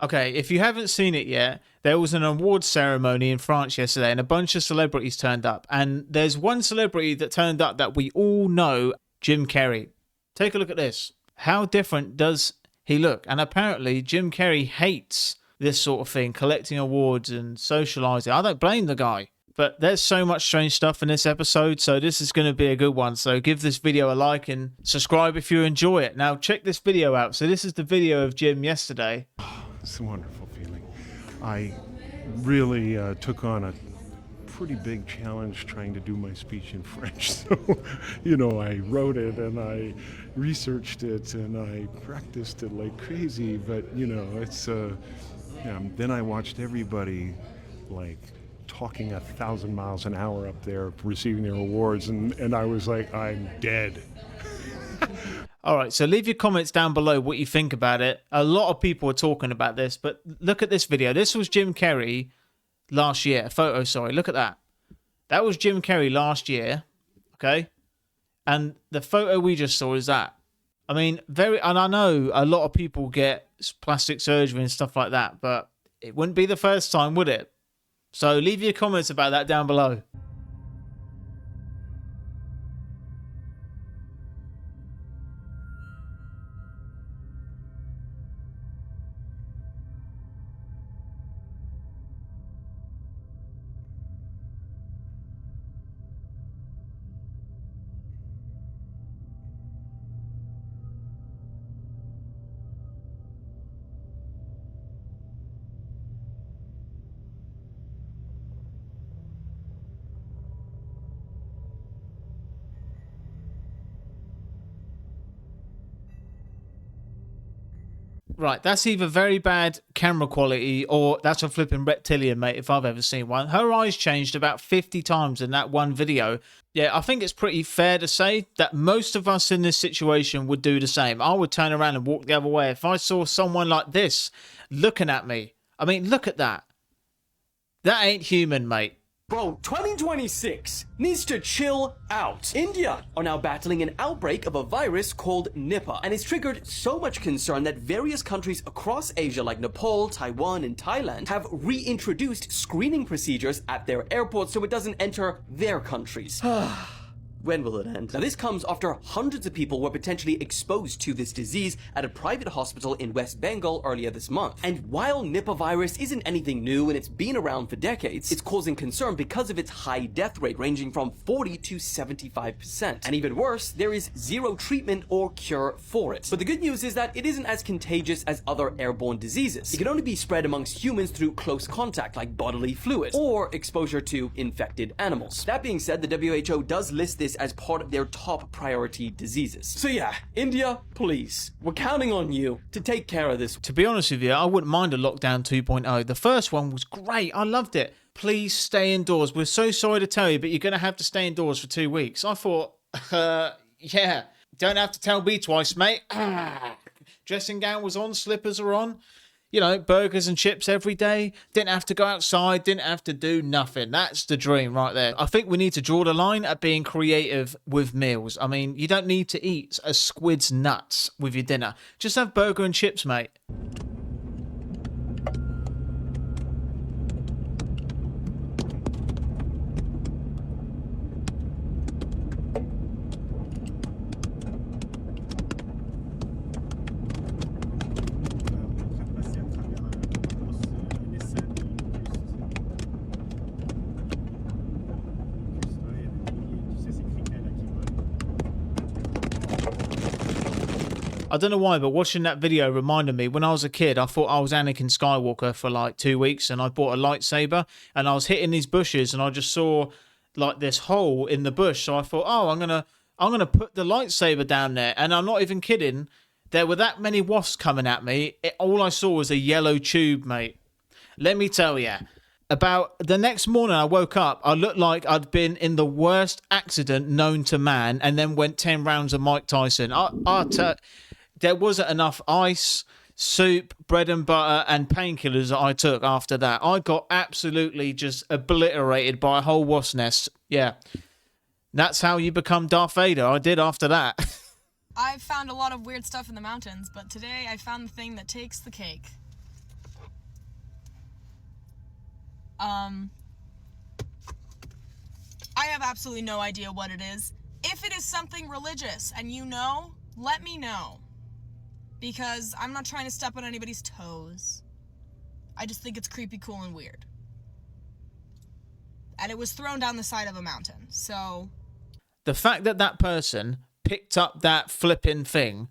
Okay, if you haven't seen it yet, there was an awards ceremony in France yesterday and a bunch of celebrities turned up. And there's one celebrity that turned up that we all know, Jim Carrey. Take a look at this. How different does he look? And apparently Jim Carrey hates this sort of thing, collecting awards and socializing. I don't blame the guy. But there's so much strange stuff in this episode, so this is going to be a good one. So give this video a like and subscribe if you enjoy it. Now check this video out. So this is the video of Jim yesterday. It's a wonderful feeling. I really took on a pretty big challenge trying to do my speech in French. So, I wrote it and I researched it and I practiced it like crazy. But, it's, then I watched everybody like talking 1,000 miles an hour up there receiving their awards. And I was like, I'm dead. All right, so leave your comments down below what you think about it. A lot of people are talking about this, but look at this video. This was Jim Carrey last year. Look at that. That was Jim Carrey last year, okay? And the photo we just saw is that. I mean, and I know a lot of people get plastic surgery and stuff like that, but it wouldn't be the first time, would it? So leave your comments about that down below. Right, that's either very bad camera quality or that's a flipping reptilian, mate, if I've ever seen one. Her eyes changed about 50 times in that one video. Yeah, I think it's pretty fair to say that most of us in this situation would do the same. I would turn around and walk the other way if I saw someone like this looking at me. I mean, look at that. That ain't human, mate. Bro, 2026 needs to chill out. India are now battling an outbreak of a virus called Nipah, and it's triggered so much concern that various countries across Asia like Nepal, Taiwan, and Thailand have reintroduced screening procedures at their airports so it doesn't enter their countries. When will it end? Now, this comes after hundreds of people were potentially exposed to this disease at a private hospital in West Bengal earlier this month. And while Nipah virus isn't anything new and it's been around for decades, it's causing concern because of its high death rate ranging from 40 to 75%. And even worse, there is zero treatment or cure for it. But the good news is that it isn't as contagious as other airborne diseases. It can only be spread amongst humans through close contact like bodily fluid or exposure to infected animals. That being said, the WHO does list this as part of their top priority diseases. So yeah, India, please, we're counting on you to take care of this. To be honest with you, I wouldn't mind a lockdown 2.0. The first one was great. I loved it. Please stay indoors. We're so sorry to tell you, but you're going to have to stay indoors for 2 weeks. I thought, yeah, don't have to tell me twice, mate. Dressing gown was on, slippers are on. Burgers and chips every day. Didn't have to go outside. Didn't have to do nothing. That's the dream right there. I think we need to draw the line at being creative with meals. I mean, you don't need to eat a squid's nuts with your dinner. Just have burger and chips, mate. I don't know why, but watching that video reminded me, when I was a kid, I thought I was Anakin Skywalker for like 2 weeks, and I bought a lightsaber, and I was hitting these bushes, and I just saw like this hole in the bush. So I thought, oh, I'm gonna put the lightsaber down there, and I'm not even kidding. There were that many wasps coming at me. All I saw was a yellow tube, mate. Let me tell you. About the next morning I woke up, I looked like I'd been in the worst accident known to man and then went 10 rounds of Mike Tyson. There wasn't enough ice, soup, bread and butter and painkillers that I took after that. I got absolutely just obliterated by a whole wasp nest. Yeah. That's how you become Darth Vader. I did after that. I've found a lot of weird stuff in the mountains, but today I found the thing that takes the cake. I have absolutely no idea what it is. If it is something religious and you know, let me know. Because I'm not trying to step on anybody's toes. I just think it's creepy, cool, and weird. And it was thrown down the side of a mountain, so... The fact that that person picked up that flipping thing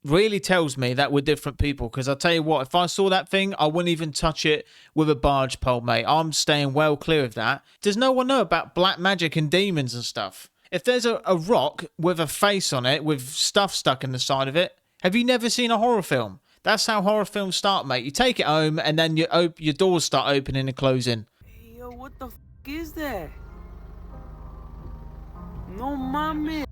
really tells me that we're different people. Because I'll tell you what, if I saw that thing, I wouldn't even touch it with a barge pole, mate. I'm staying well clear of that. Does no one know about black magic and demons and stuff? If there's a rock with a face on it, with stuff stuck in the side of it, have you never seen a horror film? That's how horror films start, mate. You take it home and then your doors start opening and closing. Hey, yo, what the f*** is that? No mames.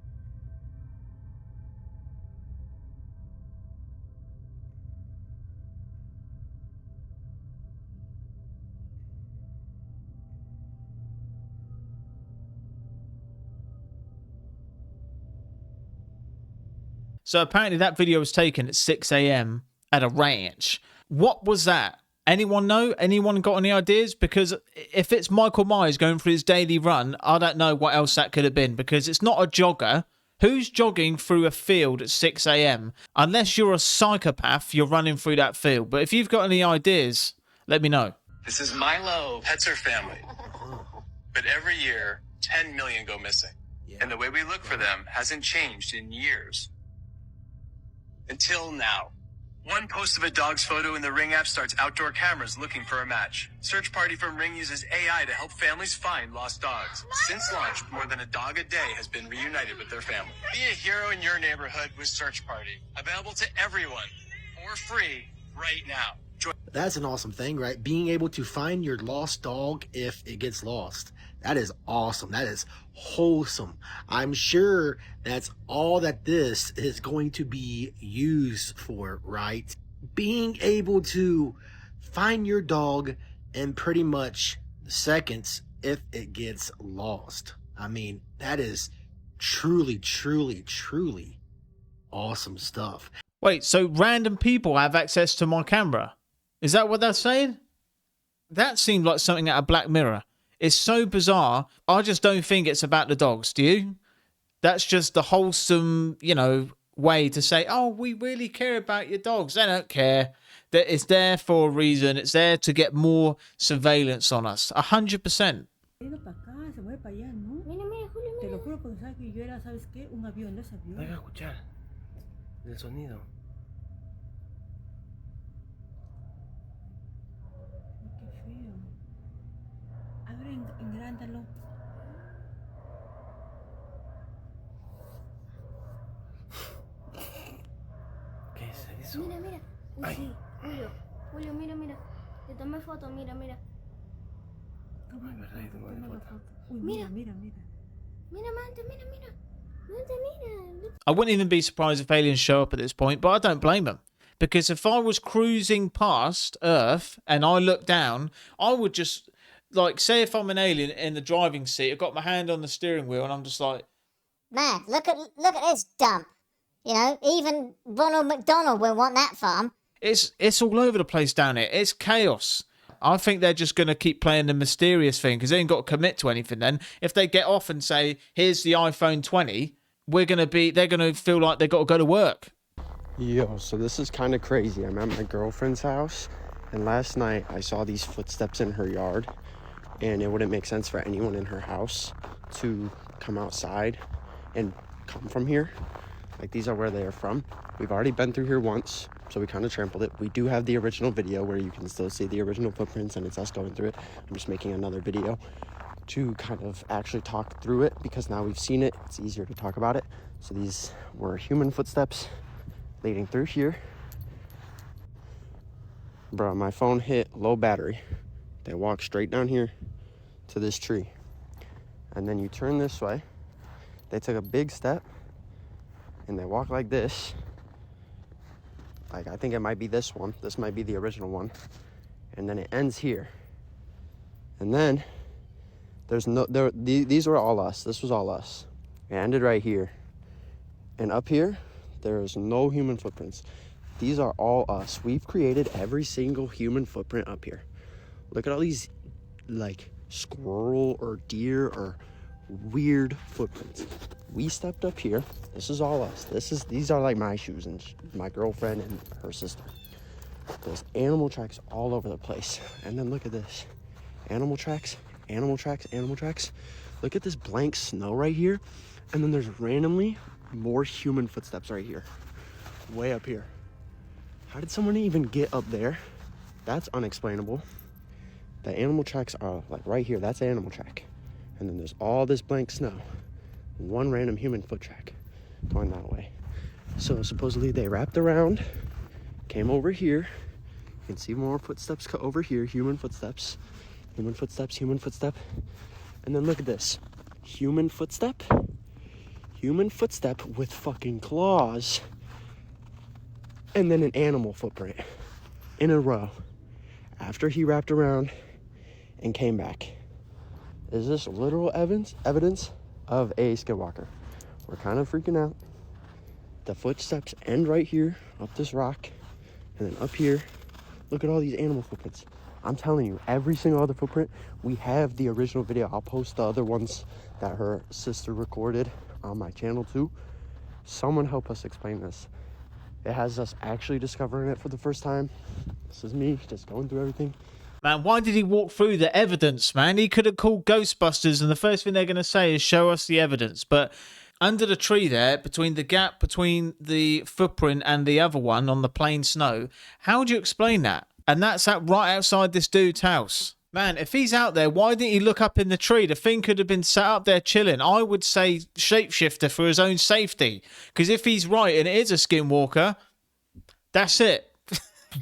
So apparently that video was taken at 6 a.m. at a ranch. What was that? Anyone know? Anyone got any ideas? Because if it's Michael Myers going for his daily run, I don't know what else that could have been, because it's not a jogger. Who's jogging through a field at 6 a.m.? Unless you're a psychopath, you're running through that field. But if you've got any ideas, let me know. This is Milo. Pets are family. But every year, 10 million go missing. And the way we look for them hasn't changed in years. Until now. One post of a dog's photo in the Ring app starts outdoor cameras looking for a match. Search Party from Ring uses AI to help families find lost dogs. Since launch, more than a dog a day has been reunited with their family. Be a hero in your neighborhood with Search Party. Available to everyone for free right now. That's an awesome thing, right? Being able to find your lost dog if it gets lost. That is awesome. That is wholesome. I'm sure that's all that this is going to be used for, right? Being able to find your dog in pretty much seconds if it gets lost. I mean, that is truly, truly, truly awesome stuff. Wait, so random people have access to my camera? Is that what they're saying? That seemed like something out of Black Mirror. It's so bizarre. I just don't think it's about the dogs, do you? That's just the wholesome, way to say, oh, we really care about your dogs. They don't care. That it's there for a reason. It's there to get more surveillance on us. 100%. Mira, mira, Julio, mira. Te lo juro porque sabes que yo era, ¿sabes qué? Un avión, ¿no es avión? Deja escuchar el sonido. Qué feo. Abre, engrándalo. ¿Qué es eso? Mira, mira. Uy, Ay. sí, Julio, mira, mira. Te tomé foto, mira, mira. Toma, Ay, verdad, yo tomé toma la foto. foto. Uy, mira, mira, mira. Mira, Mante, mira, mira. Mante, mira. I wouldn't even be surprised if aliens show up at this point, but I don't blame them. Because if I was cruising past Earth and I looked down, I would just, say if I'm an alien in the driving seat, I've got my hand on the steering wheel and I'm just like, Man, look at this dump. Even Ronald McDonald will want that farm. it's all over the place down here. It's chaos. I think they're just going to keep playing the mysterious thing because they ain't got to commit to anything then. If they get off and say, here's the iPhone 20, they're going to feel like they've got to go to work. Yo, so this is kind of crazy. I'm at my girlfriend's house, and last night I saw these footsteps in her yard, and it wouldn't make sense for anyone in her house to come outside and come from here. Like, these are where they are from. We've already been through here once, so we kind of trampled it. We do have the original video where you can still see the original footprints, and it's us going through it. I'm just making another video to kind of actually talk through it, because now we've seen it, it's easier to talk about it. So these were human footsteps leading through here. Bro, my phone hit low battery. They walk straight down here to this tree, and then you turn this way. They took a big step and they walk like this. Like, I think it might be this one. This might be the original one. And then it ends here. And then these were all us. This was all us. It ended right here. And up here, there's no human footprints. These are all us. We've created every single human footprint up here. Look at all these like squirrel or deer or weird footprints. We stepped up here. This is all us. These are like my shoes and my girlfriend and her sister. There's animal tracks all over the place. And then look at this. Animal tracks, animal tracks, animal tracks. Look at this blank snow right here. And then there's randomly more human footsteps right here. Way up here. How did someone even get up there? That's unexplainable. The animal tracks are like right here. That's an animal track. And then there's all this blank snow. One random human foot track going that way. So supposedly they wrapped around, came over here. You can see more footsteps over here. Human footsteps, human footsteps, human footstep. And then look at this. Human footstep with fucking claws. And then an animal footprint in a row after he wrapped around and came back. Is this literal evidence of a skinwalker? We're kind of freaking out. The footsteps end right here up this rock, and then up here, look at all these animal footprints. I'm telling you, every single other footprint, we have the original video. I'll post the other ones that her sister recorded on my channel too. Someone help us explain this. It has us actually discovering it for the first time. This is me just going through everything. Man, why did he walk through the evidence, man? He could have called Ghostbusters and the first thing they're going to say is show us the evidence. But under the tree there, between the gap between the footprint and the other one on the plain snow, how would you explain that? And that's right outside this dude's house. Man, if he's out there, why didn't he look up in the tree? The thing could have been sat up there chilling. I would say shapeshifter for his own safety. Because if he's right and it is a skinwalker, that's it.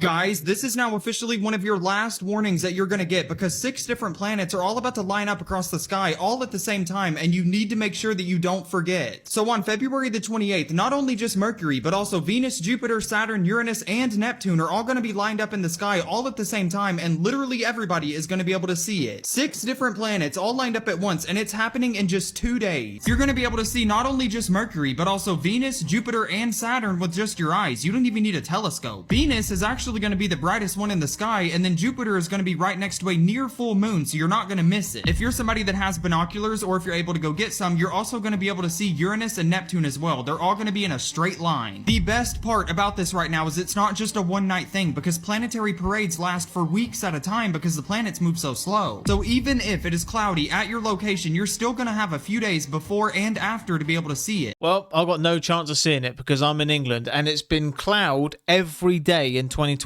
Guys, this is now officially one of your last warnings that you're going to get because 6 different planets are all about to line up across the sky all at the same time and you need to make sure that you don't forget. So on February the 28th, not only just Mercury, but also Venus, Jupiter, Saturn, Uranus, and Neptune are all going to be lined up in the sky all at the same time and literally everybody is going to be able to see it. 6 different planets all lined up at once and it's happening in just 2 days. You're going to be able to see not only just Mercury, but also Venus, Jupiter, and Saturn with just your eyes. You don't even need a telescope. Venus is actually going to be the brightest one in the sky, and then Jupiter is going to be right next to a near full moon, so you're not going to miss it. If you're somebody that has binoculars, or if you're able to go get some, you're also going to be able to see Uranus and Neptune as well. They're all going to be in a straight line. The best part about this right now is it's not just a one-night thing, because planetary parades last for weeks at a time because the planets move so slow. So even if it is cloudy at your location, you're still going to have a few days before and after to be able to see it. Well, I've got no chance of seeing it because I'm in England and it's been cloud every day in 2026.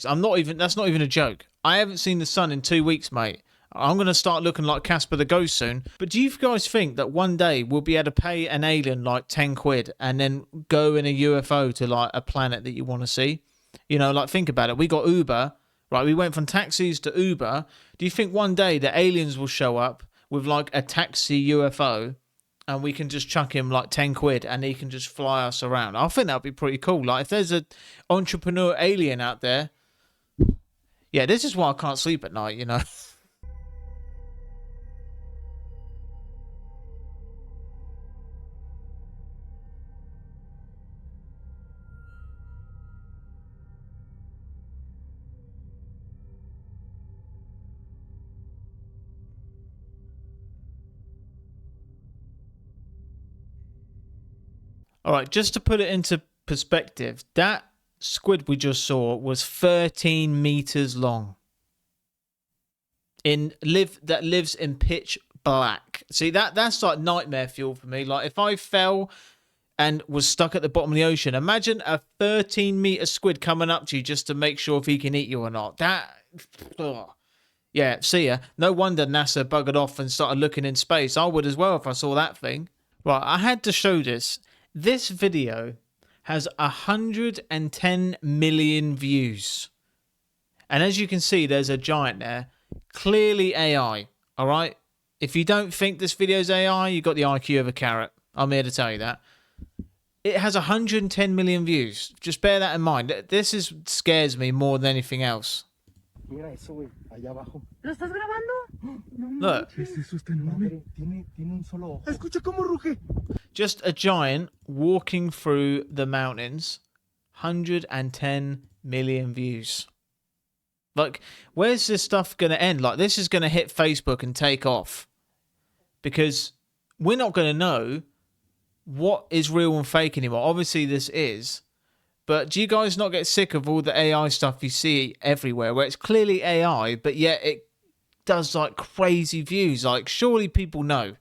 That's not even a joke. I haven't seen the sun in 2 weeks, mate. I'm going to start looking like Casper the Ghost soon. But do you guys think that one day we'll be able to pay an alien like 10 quid and then go in a UFO to like a planet that you want to see? You know, like think about it. We got Uber, right? We went from taxis to Uber. Do you think one day the aliens will show up with like a taxi UFO and we can just chuck him like 10 quid and he can just fly us around? I think that'd be pretty cool. Like if there's an entrepreneur alien out there, yeah, this is why I can't sleep at night, you know. All right, just to put it into perspective, that squid we just saw was 13 meters long. That lives in pitch black. See, that's like nightmare fuel for me. Like if I fell and was stuck at the bottom of the ocean, imagine a 13-meter squid coming up to you just to make sure if he can eat you or not. Yeah, see ya. No wonder NASA buggered off and started looking in space. I would as well if I saw that thing. Right, I had to show this. This video has 110 million views. And as you can see, there's a giant there. Clearly AI, all right? If you don't think this video's AI, you've got the IQ of a carrot. I'm here to tell you that. It has 110 million views. Just bear that in mind. This scares me more than anything else. Mira eso, güey, allá abajo. ¿Lo estás grabando? Look. Eso está enorme. Tiene un solo ojo. Escucha cómo ruge. Just a giant walking through the mountains. 110 million views. Like, where's this stuff going to end? Like, this is going to hit Facebook and take off. Because we're not going to know what is real and fake anymore. Obviously, this is. But do you guys not get sick of all the AI stuff you see everywhere, where it's clearly AI, but yet it does, like, crazy views? Like, surely people know.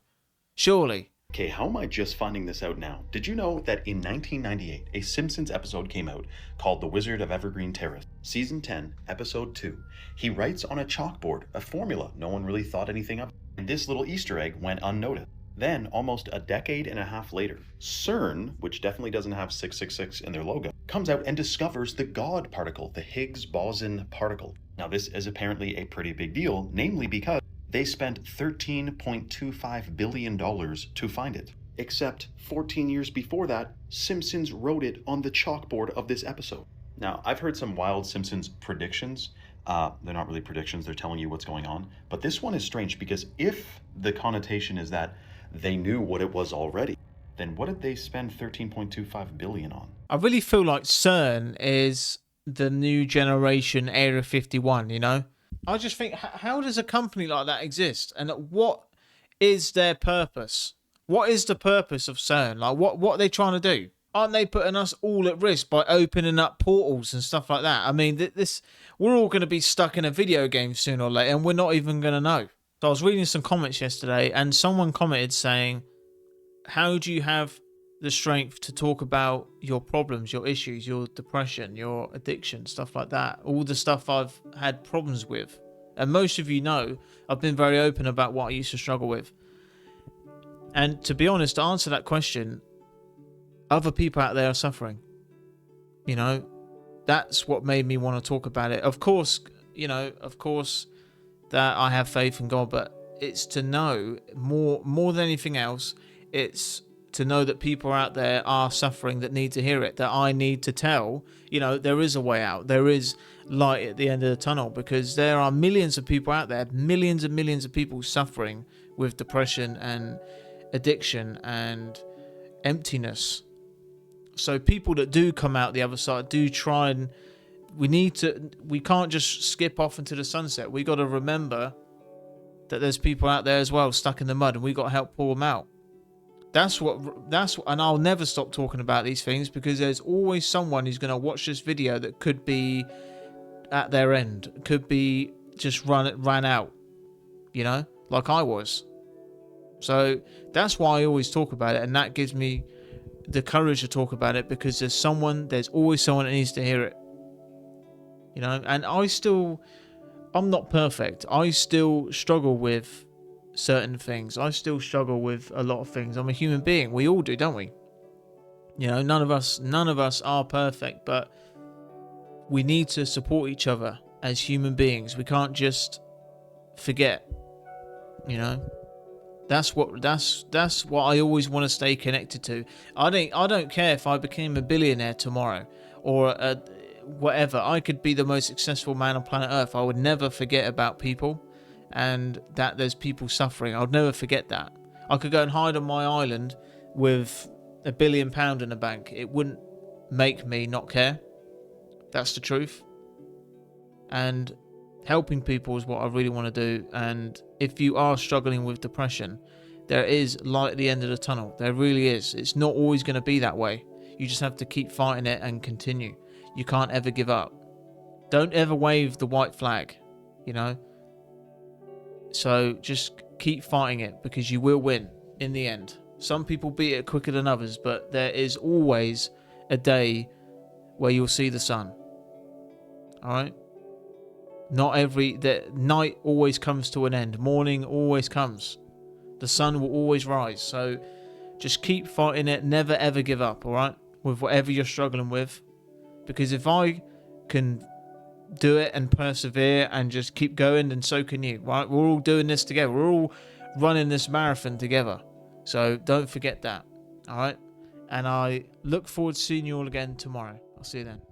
Surely. Okay, how am I just finding this out now? Did you know that in 1998, a Simpsons episode came out called The Wizard of Evergreen Terrace, Season 10, Episode 2. He writes on a chalkboard a formula no one really thought anything of, and this little Easter egg went unnoticed. Then, almost a decade and a half later, CERN, which definitely doesn't have 666 in their logo, comes out and discovers the God particle, the Higgs boson particle. Now, this is apparently a pretty big deal, namely because they spent $13.25 billion to find it. Except 14 years before that, Simpsons wrote it on the chalkboard of this episode. Now, I've heard some wild Simpsons predictions. They're not really predictions, they're telling you what's going on. But this one is strange because if the connotation is that they knew what it was already, then what did they spend $13.25 billion on? I really feel like CERN is the new generation Area 51, you know? I just think, how does a company like that exist? And what is their purpose? What is the purpose of CERN? Like, what are they trying to do? Aren't they putting us all at risk by opening up portals and stuff like that? I mean, we're all going to be stuck in a video game sooner or later, and we're not even going to know. So I was reading some comments yesterday, and someone commented saying, how do you have the strength to talk about your problems, your issues, your depression, your addiction, stuff like that? All the stuff I've had problems with. And most of you know, I've been very open about what I used to struggle with. And to be honest, to answer that question, other people out there are suffering. You know, that's what made me want to talk about it. Of course, that I have faith in God, but it's to know more than anything else, it's to know that people out there are suffering that need to hear it, that I need to tell, there is a way out. There is light at the end of the tunnel, because there are millions of people out there, millions and millions of people suffering with depression and addiction and emptiness. So people that do come out the other side do try, and we can't just skip off into the sunset. We got to remember that there's people out there as well stuck in the mud, and we got to help pull them out. That's what, and I'll never stop talking about these things, because there's always someone who's going to watch this video that could be at their end, could be just ran out, like I was. So that's why I always talk about it, and that gives me the courage to talk about it, because there's always someone that needs to hear it. And I'm not perfect. I still struggle with certain things. I still struggle with a lot of things. I'm a human being. We all do, don't we? None of us are perfect, but we need to support each other as human beings. We can't just forget. That's what I always want to stay connected to. I don't care if I became a billionaire tomorrow or whatever. I could be the most successful man on planet Earth. I would never forget about people, and that there's people suffering. I would never forget that. I could go and hide on my island with £1 billion in the bank. It wouldn't make me not care. That's the truth. And helping people is what I really want to do. And if you are struggling with depression, there is light at the end of the tunnel. There really is. It's not always going to be that way. You just have to keep fighting it and continue. You can't ever give up. Don't ever wave the white flag, So just keep fighting it, because you will win in the end. Some people beat it quicker than others, but there is always a day where you'll see the sun. All right? The night always comes to an end. Morning always comes. The sun will always rise. So just keep fighting it. Never ever give up, all right? With whatever you're struggling with. Because if I can do it and persevere and just keep going, then so can you, right? We're all doing this together. We're all running this marathon together. So don't forget that, all right? And I look forward to seeing you all again tomorrow. I'll see you then.